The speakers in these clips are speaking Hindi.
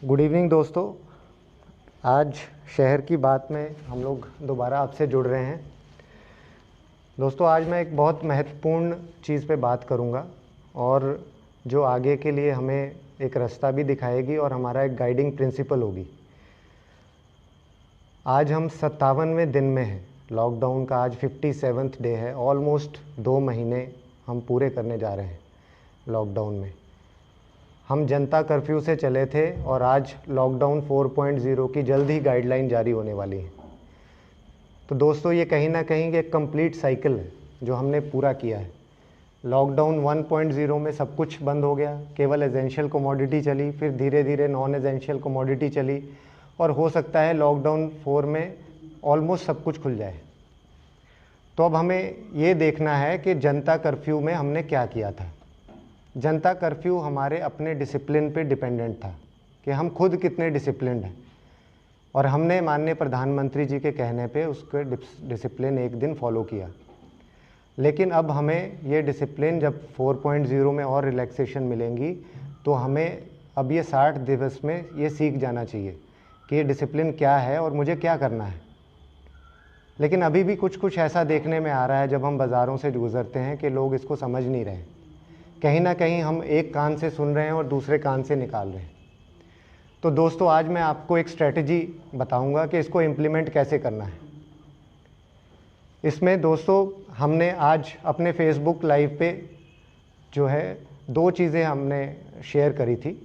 गुड इवनिंग दोस्तों। आज शहर की बात में हम लोग दोबारा आपसे जुड़ रहे हैं। दोस्तों, आज मैं एक बहुत महत्वपूर्ण चीज़ पे बात करूंगा और जो आगे के लिए हमें एक रास्ता भी दिखाएगी और हमारा एक गाइडिंग प्रिंसिपल होगी। आज हम 57वें दिन में हैं। लॉकडाउन का आज 57th डे है। ऑलमोस्ट 2 महीने हम पूरे करने जा रहे हैं लॉकडाउन में। हम जनता कर्फ्यू से चले थे और आज लॉकडाउन 4.0 की जल्द ही गाइडलाइन जारी होने वाली है। तो दोस्तों, ये कहीं ना कहीं एक कंप्लीट साइकिल है जो हमने पूरा किया है। लॉकडाउन 1.0 में सब कुछ बंद हो गया, केवल एसेंशियल कमोडिटी चली, फिर धीरे धीरे नॉन एसेंशियल कमोडिटी चली और हो सकता है लॉकडाउन 4 में ऑलमोस्ट सब कुछ खुल जाए। तो अब हमें ये देखना है कि जनता कर्फ्यू में हमने क्या किया था। जनता कर्फ्यू हमारे अपने डिसिप्लिन पे डिपेंडेंट था कि हम खुद कितने डिसिप्लिन्ड हैं, और हमने माननीय प्रधानमंत्री जी के कहने पे उसके डिसिप्लिन एक दिन फॉलो किया। लेकिन अब हमें ये डिसिप्लिन जब 4.0 में और रिलैक्सेशन मिलेंगी तो हमें अब ये 60 दिवस में ये सीख जाना चाहिए कि ये डिसिप्लिन क्या है और मुझे क्या करना है। लेकिन अभी भी कुछ कुछ ऐसा देखने में आ रहा है जब हम बाज़ारों से गुजरते हैं कि लोग इसको समझ नहीं रहे। कहीं ना कहीं हम एक कान से सुन रहे हैं और दूसरे कान से निकाल रहे हैं। तो दोस्तों, आज मैं आपको एक स्ट्रैटेजी बताऊंगा कि इसको इम्प्लीमेंट कैसे करना है। इसमें दोस्तों, हमने आज अपने फेसबुक लाइव पे जो है 2 चीज़ें हमने शेयर करी थी।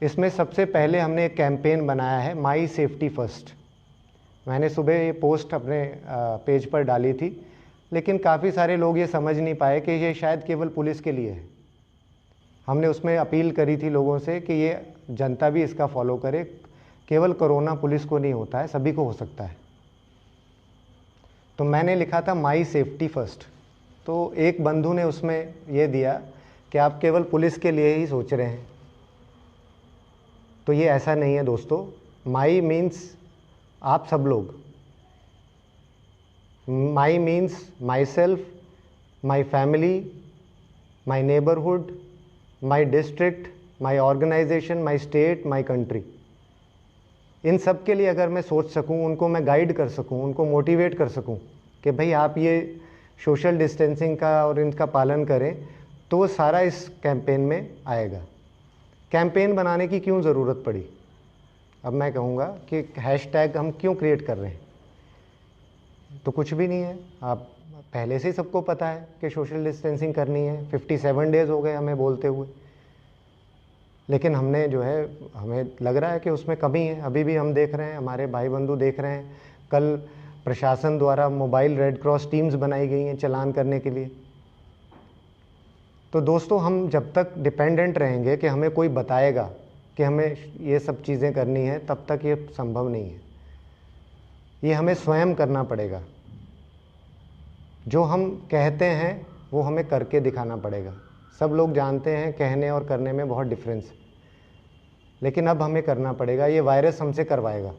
इसमें सबसे पहले हमने एक कैंपेन बनाया है, माई सेफ्टी फर्स्ट। मैंने सुबह ये पोस्ट अपने पेज पर डाली थी, लेकिन काफ़ी सारे लोग ये समझ नहीं पाए कि ये शायद केवल पुलिस के लिए है। हमने उसमें अपील करी थी लोगों से कि ये जनता भी इसका फॉलो करे। केवल कोरोना पुलिस को नहीं होता है, सभी को हो सकता है। तो मैंने लिखा था माई सेफ्टी फर्स्ट। तो एक बंधु ने उसमें ये दिया कि आप केवल पुलिस के लिए ही सोच रहे हैं। तो ये ऐसा नहीं है दोस्तों। माई मीन्स आप सब लोग। My means myself, my family, my neighbourhood, my district, my organisation, my state, my country. इन सब के लिए अगर मैं सोच सकूं, उनको मैं गाइड कर सकूं, उनको मोटिवेट कर सकूं कि भाई आप ये सोशल डिस्टेंसिंग का और इनका पालन करें, तो वो सारा इस कैंपेन में आएगा। कैंपेन बनाने की क्यों ज़रूरत पड़ी? अब मैं कहूँगा कि हैशटैग हम क्यों क्रिएट कर रहे हैं। तो कुछ भी नहीं है, आप पहले से ही सबको पता है कि सोशल डिस्टेंसिंग करनी है। 57 डेज़ हो गए हमें बोलते हुए, लेकिन हमने जो है, हमें लग रहा है कि उसमें कमी है। अभी भी हम देख रहे हैं, हमारे भाई बंधु देख रहे हैं, कल प्रशासन द्वारा मोबाइल रेड क्रॉस टीम्स बनाई गई हैं चालान करने के लिए। तो दोस्तों, हम जब तक डिपेंडेंट रहेंगे कि हमें कोई बताएगा कि हमें ये सब चीज़ें करनी है, तब तक ये संभव नहीं है। ये हमें स्वयं करना पड़ेगा। जो हम कहते हैं वो हमें करके दिखाना पड़ेगा। सब लोग जानते हैं कहने और करने में बहुत डिफरेंस है, लेकिन अब हमें करना पड़ेगा। ये वायरस हमसे करवाएगा।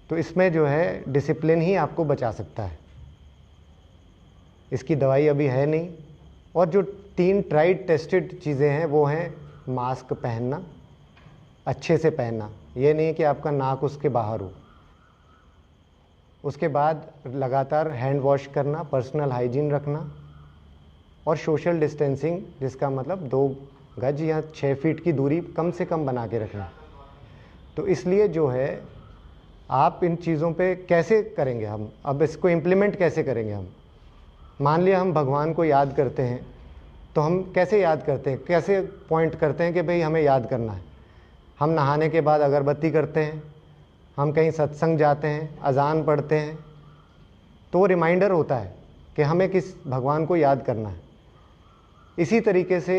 तो इसमें जो है डिसिप्लिन ही आपको बचा सकता है। इसकी दवाई अभी है नहीं। और जो 3 ट्राइड टेस्टेड चीज़ें हैं वो हैं मास्क पहनना, अच्छे से पहनना, ये नहीं कि आपका नाक उसके बाहर हो। उसके बाद लगातार हैंड वॉश करना, पर्सनल हाइजीन रखना, और सोशल डिस्टेंसिंग, जिसका मतलब 2 गज या 6 फीट की दूरी कम से कम बना के रखना। तो इसलिए जो है, आप इन चीज़ों पे कैसे करेंगे हम, अब इसको इम्प्लीमेंट कैसे करेंगे हम। मान लिया हम भगवान को याद करते हैं, तो हम कैसे याद करते हैं, कैसे पॉइंट करते हैं कि भाई हमें याद करना है। हम नहाने के बाद अगरबत्ती करते हैं, हम कहीं सत्संग जाते हैं, अजान पढ़ते हैं, तो वो रिमाइंडर होता है कि हमें किस भगवान को याद करना है। इसी तरीके से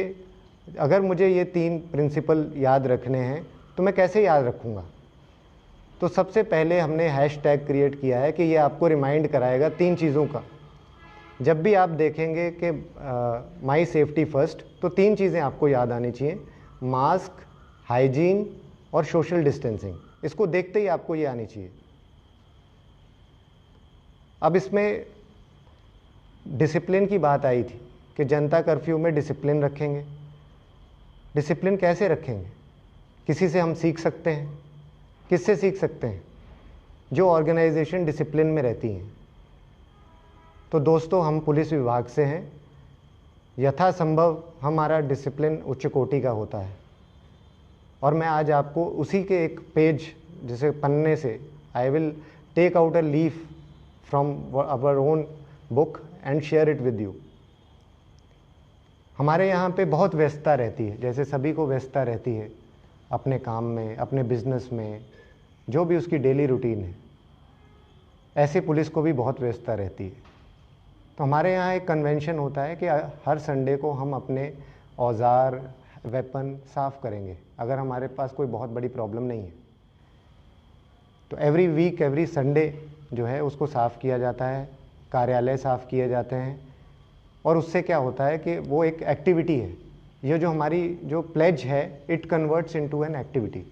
अगर मुझे ये 3 प्रिंसिपल याद रखने हैं तो मैं कैसे याद रखूँगा। तो सबसे पहले हमने हैशटैग क्रिएट किया है कि ये आपको रिमाइंड कराएगा 3 चीज़ों का। जब भी आप देखेंगे कि माई सेफ्टी फर्स्ट, तो 3 चीज़ें आपको याद आनी चाहिए, मास्क, हाइजीन और सोशल डिस्टेंसिंग। इसको देखते ही आपको ये आनी चाहिए। अब इसमें डिसिप्लिन की बात आई थी कि जनता कर्फ्यू में डिसिप्लिन रखेंगे। डिसिप्लिन कैसे रखेंगे? किसी से हम सीख सकते हैं? किससे सीख सकते हैं? जो ऑर्गेनाइजेशन डिसिप्लिन में रहती हैं। तो दोस्तों, हम पुलिस विभाग से हैं। यथासंभव हमारा डिसिप्लिन उच्च कोटि का होता है, और मैं आज आपको उसी के एक पेज, जैसे पन्ने से, I will take out a leaf from our own book and share it with you. हमारे यहाँ पे बहुत व्यस्तता रहती है, जैसे सभी को व्यस्तता रहती है अपने काम में, अपने बिजनेस में, जो भी उसकी डेली रूटीन है, ऐसे पुलिस को भी बहुत व्यस्तता रहती है। तो हमारे यहाँ एक कन्वेंशन होता है कि हर संडे को हम अपने औजार, वेपन साफ़ करेंगे, अगर हमारे पास कोई बहुत बड़ी प्रॉब्लम नहीं है। तो एवरी वीक, एवरी संडे जो है उसको साफ़ किया जाता है, कार्यालय साफ़ किए जाते हैं, और उससे क्या होता है कि वो एक एक्टिविटी है। ये जो हमारी जो प्लेज है, it converts into an activity.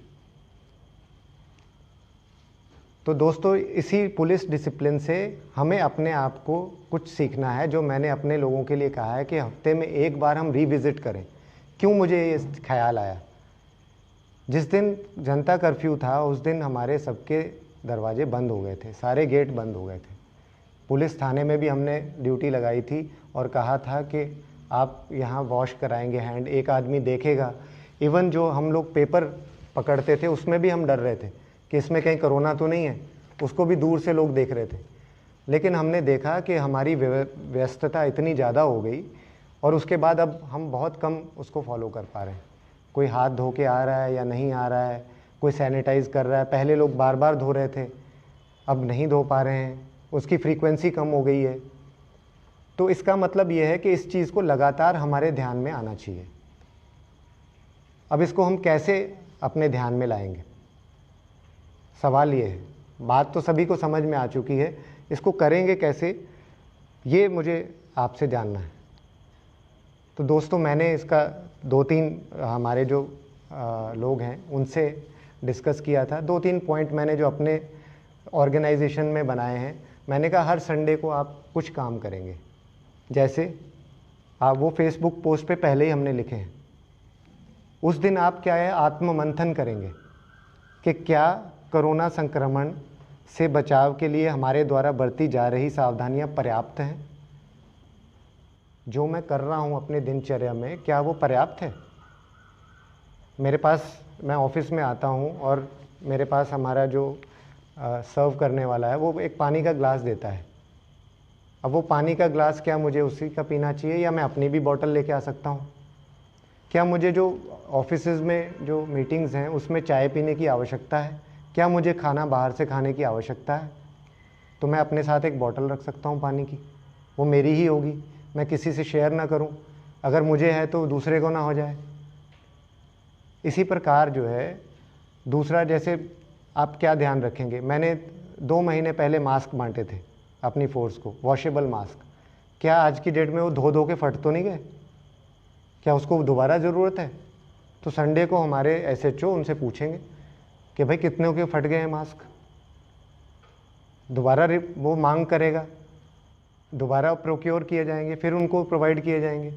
तो दोस्तों, इसी पुलिस डिसिप्लिन से हमें अपने आप को कुछ सीखना है, जो मैंने अपने लोगों के लिए कहा है कि हफ्ते में एक बार हम रिविज़िट करें। क्यों मुझे ये ख्याल आया? जिस दिन जनता कर्फ्यू था, उस दिन हमारे सबके दरवाजे बंद हो गए थे, सारे गेट बंद हो गए थे। पुलिस थाने में भी हमने ड्यूटी लगाई थी और कहा था कि आप यहाँ वॉश कराएंगे हैंड, एक आदमी देखेगा। इवन जो हम लोग पेपर पकड़ते थे, उसमें भी हम डर रहे थे कि इसमें कहीं कोरोना तो नहीं है, उसको भी दूर से लोग देख रहे थे। लेकिन हमने देखा कि हमारी व्यस्तता इतनी ज़्यादा हो गई, और उसके बाद अब हम बहुत कम उसको फॉलो कर पा रहे हैं। कोई हाथ धो के आ रहा है या नहीं आ रहा है, कोई सैनिटाइज़ कर रहा है। पहले लोग बार बार धो रहे थे, अब नहीं धो पा रहे हैं, उसकी फ्रीक्वेंसी कम हो गई है। तो इसका मतलब ये है कि इस चीज़ को लगातार हमारे ध्यान में आना चाहिए। अब इसको हम कैसे अपने ध्यान में लाएंगे? सवाल ये है। बात तो सभी को समझ में आ चुकी है, इसको करेंगे कैसे, ये मुझे आपसे जानना है। तो दोस्तों, मैंने इसका 2-3 हमारे जो लोग हैं उनसे डिस्कस किया था। 2-3 पॉइंट मैंने जो अपने ऑर्गेनाइजेशन में बनाए हैं। मैंने कहा हर संडे को आप कुछ काम करेंगे। जैसे आप वो फेसबुक पोस्ट पे पहले ही हमने लिखे हैं, उस दिन आप क्या है, आत्ममंथन करेंगे कि क्या कोरोना संक्रमण से बचाव के लिए हमारे द्वारा बरती जा रही सावधानियां पर्याप्त हैं? जो मैं कर रहा हूं अपने दिनचर्या में, क्या वो पर्याप्त है? मेरे पास, मैं ऑफिस में आता हूं और मेरे पास हमारा जो सर्व करने वाला है, वो एक पानी का ग्लास देता है। अब वो पानी का ग्लास क्या मुझे उसी का पीना चाहिए, या मैं अपनी भी बोतल लेके आ सकता हूँ? क्या मुझे जो ऑफिसेज में जो मीटिंग्स हैं उसमें चाय पीने की आवश्यकता है? क्या मुझे खाना बाहर से खाने की आवश्यकता है? तो मैं अपने साथ एक बोतल रख सकता हूँ पानी की, वो मेरी ही होगी, मैं किसी से शेयर ना करूँ। अगर मुझे है तो दूसरे को ना हो जाए। इसी प्रकार जो है दूसरा, जैसे आप क्या ध्यान रखेंगे, मैंने 2 महीने पहले मास्क बांटे थे अपनी फोर्स को, वॉशेबल मास्क। क्या आज की डेट में वो धो धो के फट तो नहीं गए? क्या उसको दोबारा ज़रूरत है? तो संडे को हमारे SHO उनसे पूछेंगे कि भाई कितने के फट गए हैं मास्क, दोबारा वो मांग करेगा, दोबारा प्रोक्योर किए जाएंगे, फिर उनको प्रोवाइड किए जाएंगे।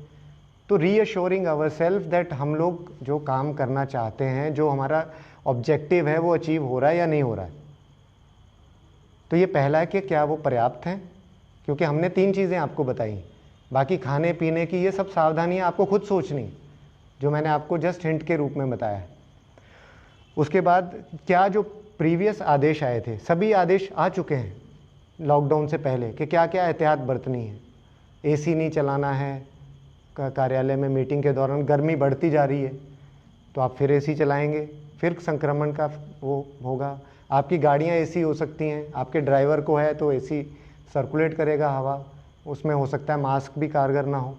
तो रीअश्योरिंग आवर सेल्फ दैट हम लोग जो काम करना चाहते हैं, जो हमारा ऑब्जेक्टिव है, वो अचीव हो रहा है या नहीं हो रहा है। तो ये पहला है कि क्या वो पर्याप्त हैं, क्योंकि हमने 3 चीज़ें आपको बताई, बाकी खाने पीने की ये सब सावधानियां आपको खुद सोचनी, जो मैंने आपको जस्ट हिंट के रूप में बताया है। उसके बाद क्या जो प्रीवियस आदेश आए थे, सभी आदेश आ चुके हैं लॉकडाउन से पहले, कि क्या क्या एहतियात बरतनी है। AC नहीं चलाना है कार्यालय में, मीटिंग के दौरान गर्मी बढ़ती जा रही है तो आप फिर AC चलाएंगे, फिर संक्रमण का वो होगा। आपकी गाड़ियाँ AC हो सकती हैं, आपके ड्राइवर को है तो AC सर्कुलेट करेगा हवा, उसमें हो सकता है मास्क भी कारगर ना हो।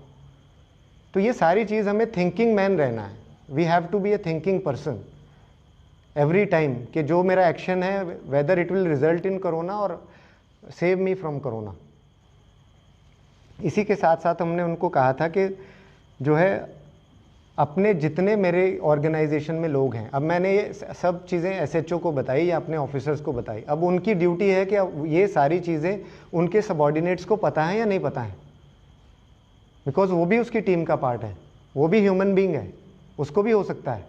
तो ये सारी चीज़, हमें थिंकिंग मैन रहना है। We have to be a thinking person every time, कि जो मेरा एक्शन है, whether it will result in corona और सेव मी फ्रॉम कोरोना। इसी के साथ साथ हमने उनको कहा था कि जो है अपने जितने मेरे ऑर्गेनाइजेशन में लोग हैं, अब मैंने ये सब चीज़ें SHO को बताई या अपने ऑफिसर्स को बताई, अब उनकी ड्यूटी है कि अब ये सारी चीज़ें उनके सबॉर्डिनेट्स को पता है या नहीं पता है, बिकॉज वो भी उसकी टीम का पार्ट है, वो भी ह्यूमन बीइंग है, उसको भी हो सकता है।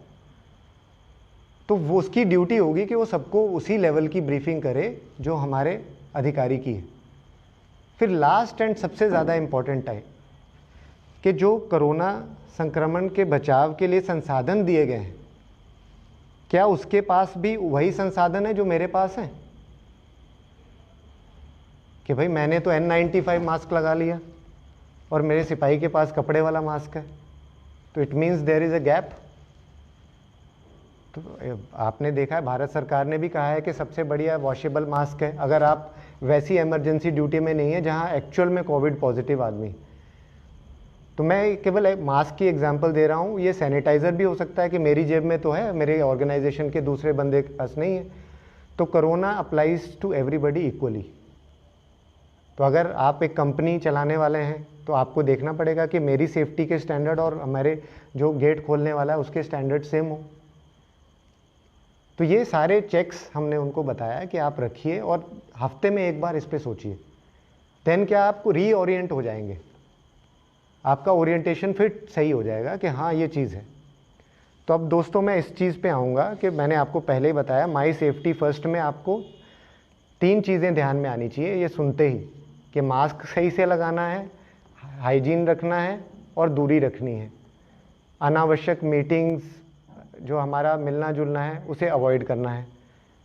तो वो उसकी ड्यूटी होगी कि वो सबको उसी लेवल की ब्रीफिंग करे जो हमारे अधिकारी की है। फिर लास्ट एंड सबसे ज़्यादा इम्पॉर्टेंट है कि जो कोरोना संक्रमण के बचाव के लिए संसाधन दिए गए हैं, क्या उसके पास भी वही संसाधन है जो मेरे पास है? कि भाई मैंने तो N95 मास्क लगा लिया और मेरे सिपाही के पास कपड़े वाला मास्क है, तो it means there is a gap. तो आपने देखा है भारत सरकार ने भी कहा है कि सबसे बढ़िया वॉशेबल मास्क है अगर आप वैसी इमरजेंसी ड्यूटी में नहीं है जहां एक्चुअल में कोविड पॉजिटिव आदमी। तो मैं केवल मास्क की एग्जांपल दे रहा हूँ, ये सैनिटाइज़र भी हो सकता है कि मेरी जेब में तो है, मेरे ऑर्गेनाइजेशन के दूसरे बंदे के पास नहीं है। तो corona applies to everybody equally. तो अगर आप एक कंपनी चलाने वाले हैं तो आपको देखना पड़ेगा कि मेरी सेफ्टी के स्टैंडर्ड और हमारे जो गेट खोलने वाला है उसके स्टैंडर्ड सेम हो। तो ये सारे चेक्स हमने उनको बताया कि आप रखिए और हफ्ते में एक बार इस पर सोचिए, देन क्या आपको रीओरिएंट हो जाएंगे, आपका ओरिएंटेशन फिर सही हो जाएगा कि हाँ ये चीज़ है। तो अब दोस्तों मैं इस चीज़ पे आऊँगा कि मैंने आपको पहले ही बताया माई सेफ्टी फर्स्ट में आपको 3 चीज़ें ध्यान में आनी चाहिए ये सुनते ही, कि मास्क सही से लगाना है, हाइजीन रखना है और दूरी रखनी है। अनावश्यक मीटिंग्स जो हमारा मिलना जुलना है उसे अवॉइड करना है,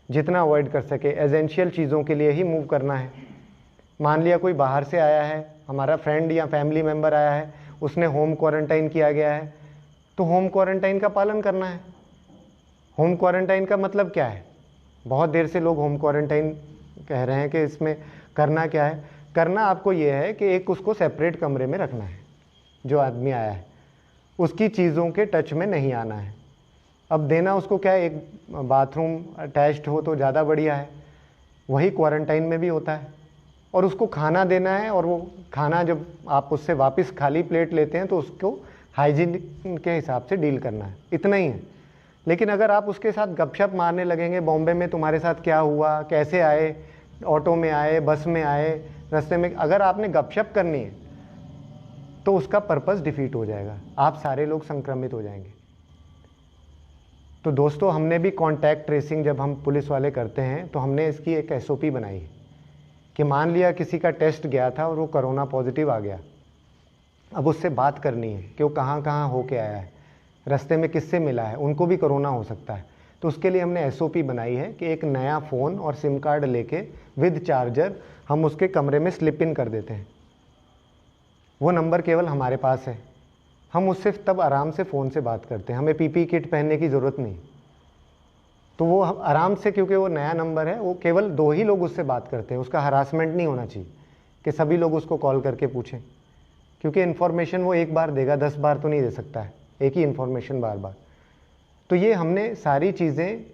जितना अवॉइड कर सके। एसेंशियल चीज़ों के लिए ही मूव करना है। मान लिया कोई बाहर से आया है, हमारा फ्रेंड या फैमिली मेम्बर आया है, उसने होम क्वारंटाइन किया गया है, तो होम क्वारंटाइन का पालन करना है। होम क्वारंटाइन का मतलब क्या है? बहुत देर से लोग होम क्वारंटाइन कह रहे हैं कि इसमें करना क्या है। करना आपको ये है कि एक उसको सेपरेट कमरे में रखना है, जो आदमी आया है उसकी चीज़ों के टच में नहीं आना है। अब देना उसको क्या है, एक बाथरूम अटैच्ड हो तो ज़्यादा बढ़िया है, वही क्वारंटाइन में भी होता है। और उसको खाना देना है, और वो खाना जब आप उससे वापस खाली प्लेट लेते हैं तो उसको हाइजीन के हिसाब से डील करना है, इतना ही है। लेकिन अगर आप उसके साथ गपशप मारने लगेंगे, बॉम्बे में तुम्हारे साथ क्या हुआ, कैसे आए, ऑटो में आए, बस में आए, रास्ते में, अगर आपने गपशप करनी है तो उसका पर्पस डिफीट हो जाएगा, आप सारे लोग संक्रमित हो जाएंगे। तो दोस्तों हमने भी कॉन्टैक्ट ट्रेसिंग जब हम पुलिस वाले करते हैं तो हमने इसकी एक SOP बनाई है कि मान लिया किसी का टेस्ट गया था और वो कोरोना पॉजिटिव आ गया, अब उससे बात करनी है कि वो कहाँ कहाँ होके आया है, रास्ते में किससे मिला है, उनको भी कोरोना हो सकता है। तो उसके लिए हमने SOP बनाई है कि एक नया फ़ोन और सिम कार्ड लेके विद चार्जर हम उसके कमरे में स्लिप इन कर देते हैं। वो नंबर केवल हमारे पास है, हम उससे तब आराम से फ़ोन से बात करते हैं, हमें PPE किट पहनने की ज़रूरत नहीं। तो वो आराम से, क्योंकि वो नया नंबर है, वो केवल 2 ही लोग उससे बात करते हैं, उसका हरासमेंट नहीं होना चाहिए कि सभी लोग उसको कॉल करके पूछें, क्योंकि इन्फॉर्मेशन वो एक बार देगा, 10 बार तो नहीं दे सकता है एक ही इन्फॉर्मेशन बार बार। तो ये हमने सारी चीज़ें,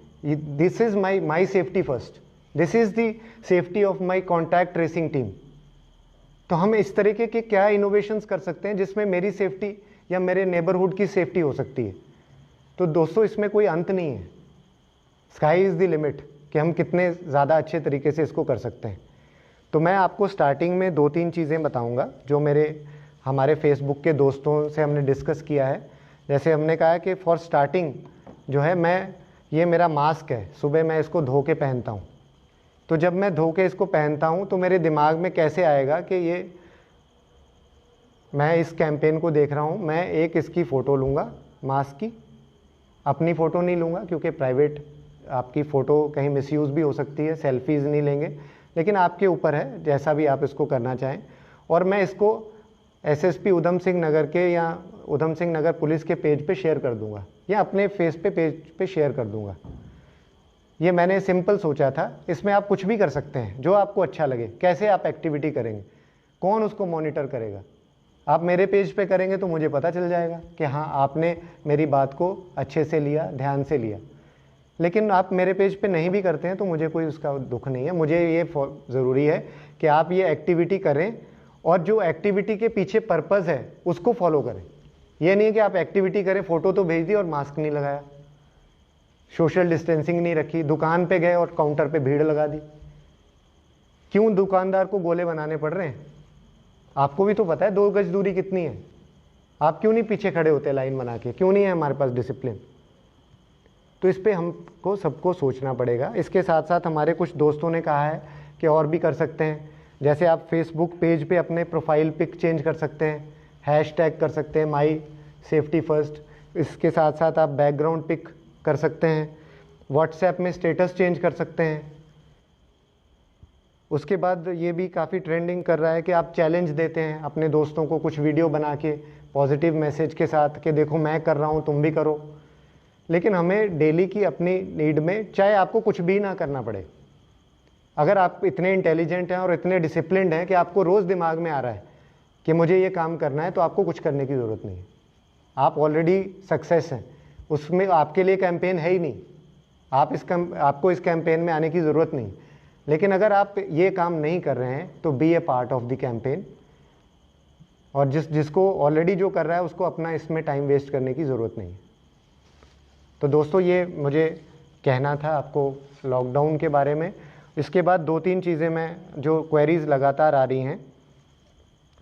this is my safety first, this is the safety of my contact tracing team. तो हम इस तरीके के क्या इनोवेशंस कर सकते हैं जिसमें मेरी सेफ्टी या मेरे नेबरहुड की सेफ्टी हो सकती है। तो दोस्तों इसमें कोई अंत नहीं है, स्काई इज़ द लिमिट कि हम कितने ज़्यादा अच्छे तरीके से इसको कर सकते हैं। तो मैं आपको स्टार्टिंग में 2-3 चीज़ें बताऊंगा जो हमारे फेसबुक के दोस्तों से हमने डिस्कस किया है। जैसे हमने कहा है कि फॉर स्टार्टिंग जो है, ये मेरा मास्क है, सुबह मैं इसको धो के पहनता हूँ। तो जब मैं धो के इसको पहनता हूँ तो मेरे दिमाग में कैसे आएगा कि ये मैं इस कैंपेन को देख रहा हूँ, मैं एक इसकी फ़ोटो लूँगा मास्क की, अपनी फ़ोटो नहीं लूँगा क्योंकि प्राइवेट आपकी फ़ोटो कहीं मिसयूज़ भी हो सकती है, सेल्फीज़ नहीं लेंगे, लेकिन आपके ऊपर है जैसा भी आप इसको करना चाहें। और मैं इसको SSP उधम सिंह नगर के या उधम सिंह नगर पुलिस के पेज पे शेयर कर दूंगा या अपने पेज पे शेयर कर दूंगा। ये मैंने सिंपल सोचा था, इसमें आप कुछ भी कर सकते हैं जो आपको अच्छा लगे। कैसे आप एक्टिविटी करेंगे, कौन उसको मॉनिटर करेगा? आप मेरे पेज पे करेंगे तो मुझे पता चल जाएगा कि हाँ आपने मेरी बात को अच्छे से लिया, ध्यान से लिया। लेकिन आप मेरे पेज पे नहीं भी करते हैं तो मुझे कोई उसका दुख नहीं है। मुझे ये ज़रूरी है कि आप ये एक्टिविटी करें और जो एक्टिविटी के पीछे पर्पस है उसको फॉलो करें। ये नहीं है कि आप एक्टिविटी करें, फ़ोटो तो भेज दी और मास्क नहीं लगाया, सोशल डिस्टेंसिंग नहीं रखी, दुकान पे गए और काउंटर पे भीड़ लगा दी। क्यों दुकानदार को गोले बनाने पड़ रहे हैं? आपको भी तो पता है 2 गज दूरी कितनी है। आप क्यों नहीं पीछे खड़े होते लाइन बना के? क्यों नहीं है हमारे पास डिसिप्लिन? तो इस पे हमको सबको सोचना पड़ेगा। इसके साथ साथ हमारे कुछ दोस्तों ने कहा है कि और भी कर सकते हैं, जैसे आप फेसबुक पेज पे अपने प्रोफाइल पिक चेंज कर सकते हैं, हैशटैग कर सकते हैं माई सेफ्टी फर्स्ट। इसके साथ साथ आप बैकग्राउंड पिक कर सकते हैं, व्हाट्सएप में स्टेटस चेंज कर सकते हैं। उसके बाद ये भी काफ़ी ट्रेंडिंग कर रहा है कि आप चैलेंज देते हैं अपने दोस्तों को, कुछ वीडियो बना के पॉजिटिव मैसेज के साथ कि देखो मैं कर रहा हूँ तुम भी करो। लेकिन हमें डेली की अपनी नीड में, चाहे आपको कुछ भी ना करना पड़े, अगर आप इतने इंटेलिजेंट हैं और इतने डिसिप्लिन्ड हैं कि आपको रोज़ दिमाग में आ रहा है कि मुझे ये काम करना है, तो आपको कुछ करने की ज़रूरत नहीं है। आप ऑलरेडी सक्सेस हैं, उसमें आपके लिए कैंपेन है ही नहीं। आपको इस कैंपेन में आने की ज़रूरत नहीं। लेकिन अगर आप ये काम नहीं कर रहे हैं तो be a part of the campaign, और जिसको ऑलरेडी जो कर रहा है उसको अपना इसमें टाइम वेस्ट करने की ज़रूरत नहीं है। तो दोस्तों ये मुझे कहना था आपको लॉकडाउन के बारे में। इसके बाद 2-3 चीज़ें मैं, जो क्वेरीज़ लगातार आ रही हैं,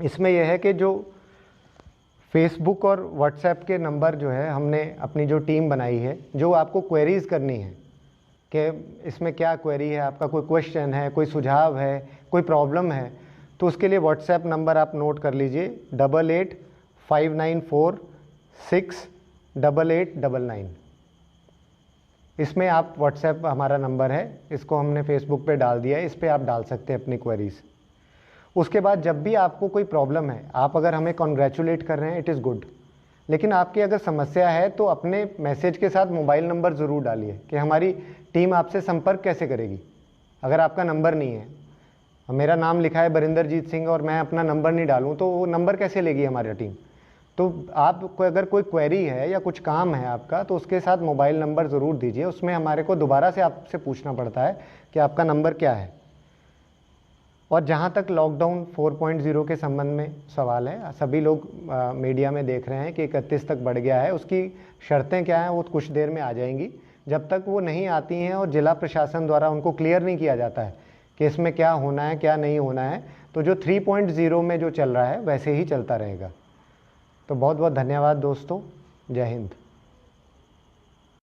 इसमें यह है कि जो फेसबुक और व्हाट्सएप के नंबर जो है, हमने अपनी जो टीम बनाई है, जो आपको क्वेरीज़ करनी है कि इसमें क्या क्वेरी है, आपका कोई क्वेश्चन है, कोई सुझाव है, कोई प्रॉब्लम है, तो उसके लिए व्हाट्सएप नंबर आप नोट कर लीजिए 8859468899। इसमें आप व्हाट्सएप हमारा नंबर है, इसको हमने फेसबुक पे डाल दिया है, इस पर आप डाल सकते हैं अपनी क्वेरीज़। उसके बाद जब भी आपको कोई प्रॉब्लम है, आप अगर हमें कॉन्ग्रेचुलेट कर रहे हैं, इट इज़ गुड, लेकिन आपकी अगर समस्या है तो अपने मैसेज के साथ मोबाइल नंबर ज़रूर डालिए कि हमारी टीम आपसे संपर्क कैसे करेगी। अगर आपका नंबर नहीं है, मेरा नाम लिखा है बरिंदरजीत सिंह और मैं अपना नंबर नहीं डालूँ, तो वो नंबर कैसे लेगी हमारी टीम। तो आपको अगर कोई क्वेरी है या कुछ काम है आपका, तो उसके साथ मोबाइल नंबर ज़रूर दीजिए। उसमें हमारे को दोबारा से आपसे पूछना पड़ता है कि आपका नंबर क्या है। और जहाँ तक लॉकडाउन 4.0 के संबंध में सवाल है, सभी लोग मीडिया में देख रहे हैं कि 31 तक बढ़ गया है। उसकी शर्तें क्या हैं वो कुछ देर में आ जाएंगी। जब तक वो नहीं आती हैं और जिला प्रशासन द्वारा उनको क्लियर नहीं किया जाता है कि इसमें क्या होना है क्या नहीं होना है, तो जो 3.0 में जो चल रहा है वैसे ही चलता रहेगा। तो बहुत बहुत धन्यवाद दोस्तों, जय हिंद।